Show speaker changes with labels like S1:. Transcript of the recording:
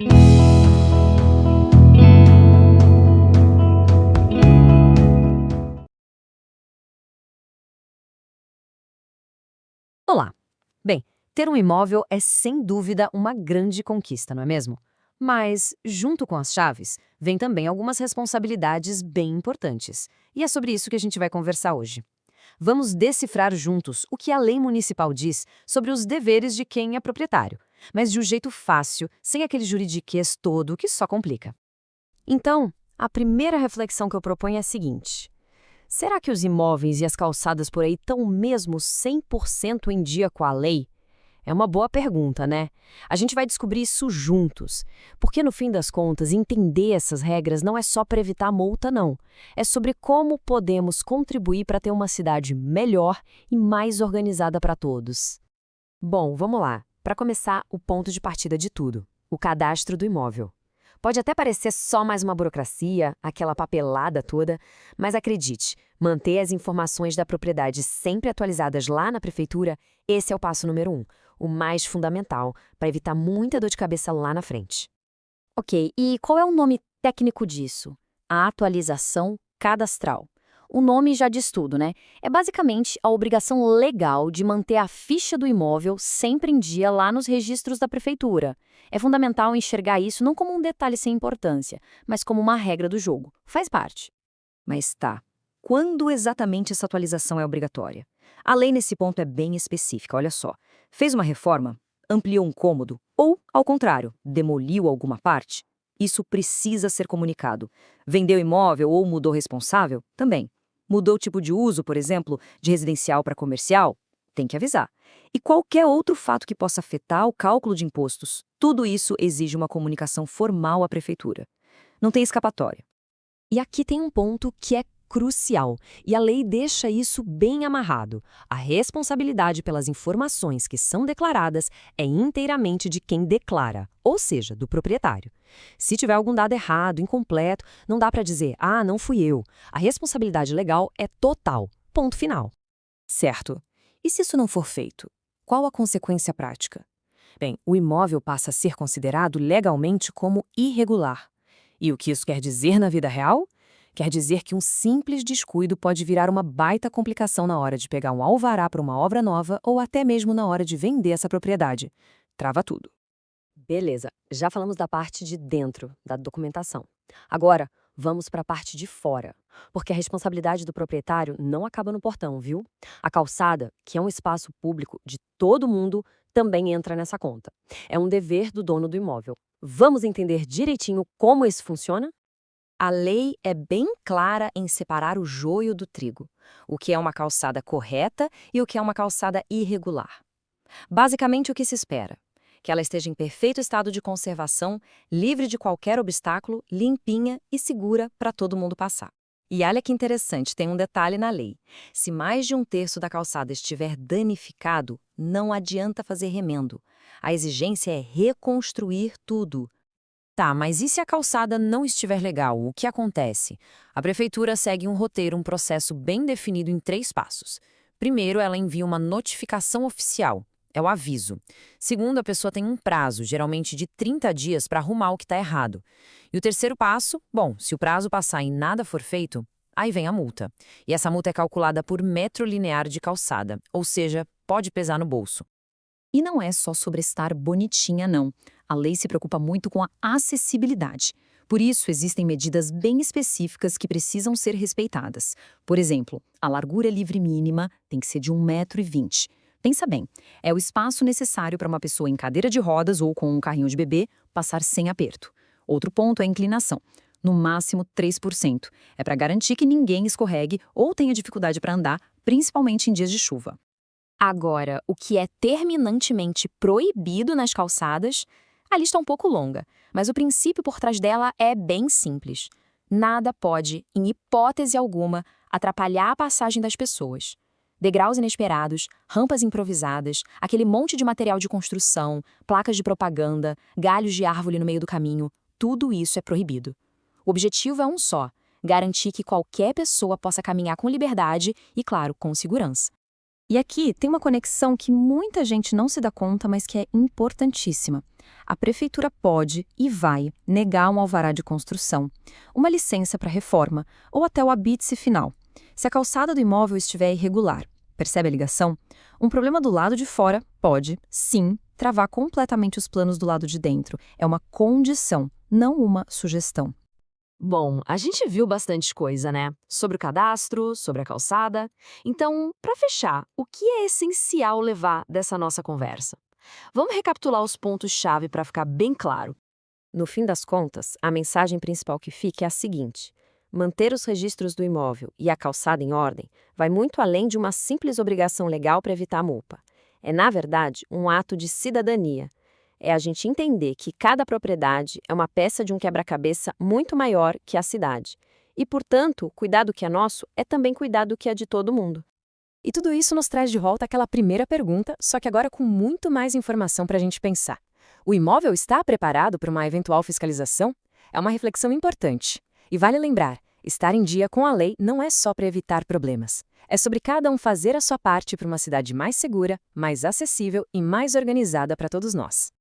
S1: Olá! Bem, ter um imóvel é sem dúvida uma grande conquista, não é mesmo? Mas, junto com as chaves, vem também algumas responsabilidades bem importantes. E é sobre isso que a gente vai conversar hoje. Vamos decifrar juntos o que a lei municipal diz sobre os deveres de quem é proprietário, mas de um jeito fácil, sem aquele juridiquês todo que só complica. Então, a primeira reflexão que eu proponho é a seguinte: será que os imóveis e as calçadas por aí estão mesmo 100% em dia com a lei? É uma boa pergunta, né? A gente vai descobrir isso juntos. Porque, no fim das contas, entender essas regras não é só para evitar multa, não. É sobre como podemos contribuir para ter uma cidade melhor e mais organizada para todos. Bom, vamos lá. Para começar, o ponto de partida de tudo: o cadastro do imóvel. Pode até parecer só mais uma burocracia, aquela papelada toda, mas acredite, manter as informações da propriedade sempre atualizadas lá na prefeitura, esse é o passo número 1, o mais fundamental, para evitar muita dor de cabeça lá na frente.
S2: Ok, e qual é o nome técnico disso? A atualização cadastral. O nome já diz tudo, né? É basicamente a obrigação legal de manter a ficha do imóvel sempre em dia lá nos registros da prefeitura. É fundamental enxergar isso não como um detalhe sem importância, mas como uma regra do jogo. Faz parte.
S1: Mas tá, quando exatamente essa atualização é obrigatória? A lei nesse ponto é bem específica, olha só. Fez uma reforma? Ampliou um cômodo? Ou, ao contrário, demoliu alguma parte? Isso precisa ser comunicado. Vendeu imóvel ou mudou responsável? Também. Mudou o tipo de uso, por exemplo, de residencial para comercial? Tem que avisar. E qualquer outro fato que possa afetar o cálculo de impostos, tudo isso exige uma comunicação formal à prefeitura. Não tem escapatória. E aqui tem um ponto que é crucial, e a lei deixa isso bem amarrado. A responsabilidade pelas informações que são declaradas é inteiramente de quem declara, ou seja, do proprietário. Se tiver algum dado errado, incompleto, não dá para dizer: "Ah, não fui eu". A responsabilidade legal é total. Ponto final. Certo. E se isso não for feito? Qual a consequência prática? Bem, o imóvel passa a ser considerado legalmente como irregular. E o que isso quer dizer na vida real? Quer dizer que um simples descuido pode virar uma baita complicação na hora de pegar um alvará para uma obra nova ou até mesmo na hora de vender essa propriedade. Trava tudo. Beleza, já falamos da parte de dentro, da documentação. Agora, vamos para a parte de fora, porque a responsabilidade do proprietário não acaba no portão, viu? A calçada, que é um espaço público de todo mundo, também entra nessa conta. É um dever do dono do imóvel. Vamos entender direitinho como isso funciona? A lei é bem clara em separar o joio do trigo, o que é uma calçada correta e o que é uma calçada irregular. Basicamente, o que se espera? Que ela esteja em perfeito estado de conservação, livre de qualquer obstáculo, limpinha e segura para todo mundo passar. E olha que interessante, tem um detalhe na lei. Se mais de um terço da calçada estiver danificado, não adianta fazer remendo. A exigência é reconstruir tudo. Tá, mas e se a calçada não estiver legal, o que acontece? A prefeitura segue um roteiro, um processo bem definido em 3 passos. Primeiro, ela envia uma notificação oficial, é o aviso. Segundo, a pessoa tem um prazo, geralmente de 30 dias, para arrumar o que está errado. E o terceiro passo, bom, se o prazo passar e nada for feito, aí vem a multa. E essa multa é calculada por metro linear de calçada, ou seja, pode pesar no bolso.
S2: E não é só sobre estar bonitinha, não. A lei se preocupa muito com a acessibilidade. Por isso, existem medidas bem específicas que precisam ser respeitadas. Por exemplo, a largura livre mínima tem que ser de 1,20 m. Pensa bem, é o espaço necessário para uma pessoa em cadeira de rodas ou com um carrinho de bebê passar sem aperto. Outro ponto é a inclinação. No máximo 3%. É para garantir que ninguém escorregue ou tenha dificuldade para andar, principalmente em dias de chuva. Agora, o que é terminantemente proibido nas calçadas, a lista é um pouco longa, mas o princípio por trás dela é bem simples. Nada pode, em hipótese alguma, atrapalhar a passagem das pessoas. Degraus inesperados, rampas improvisadas, aquele monte de material de construção, placas de propaganda, galhos de árvore no meio do caminho, tudo isso é proibido. O objetivo é um só: garantir que qualquer pessoa possa caminhar com liberdade e, claro, com segurança. E aqui tem uma conexão que muita gente não se dá conta, mas que é importantíssima. A prefeitura pode e vai negar um alvará de construção, uma licença para reforma ou até o habite-se final, se a calçada do imóvel estiver irregular. Percebe a ligação? Um problema do lado de fora pode, sim, travar completamente os planos do lado de dentro. É uma condição, não uma sugestão.
S1: Bom, a gente viu bastante coisa, né? Sobre o cadastro, sobre a calçada. Então, para fechar, o que é essencial levar dessa nossa conversa? Vamos recapitular os pontos-chave para ficar bem claro.
S2: No fim das contas, a mensagem principal que fica é a seguinte: manter os registros do imóvel e a calçada em ordem vai muito além de uma simples obrigação legal para evitar a multa. É, na verdade, um ato de cidadania. É a gente entender que cada propriedade é uma peça de um quebra-cabeça muito maior que a cidade. E, portanto, cuidar do que é nosso é também cuidar do que é de todo mundo. E tudo isso nos traz de volta aquela primeira pergunta, só que agora com muito mais informação para a gente pensar. O imóvel está preparado para uma eventual fiscalização? É uma reflexão importante. E vale lembrar, estar em dia com a lei não é só para evitar problemas. É sobre cada um fazer a sua parte para uma cidade mais segura, mais acessível e mais organizada para todos nós.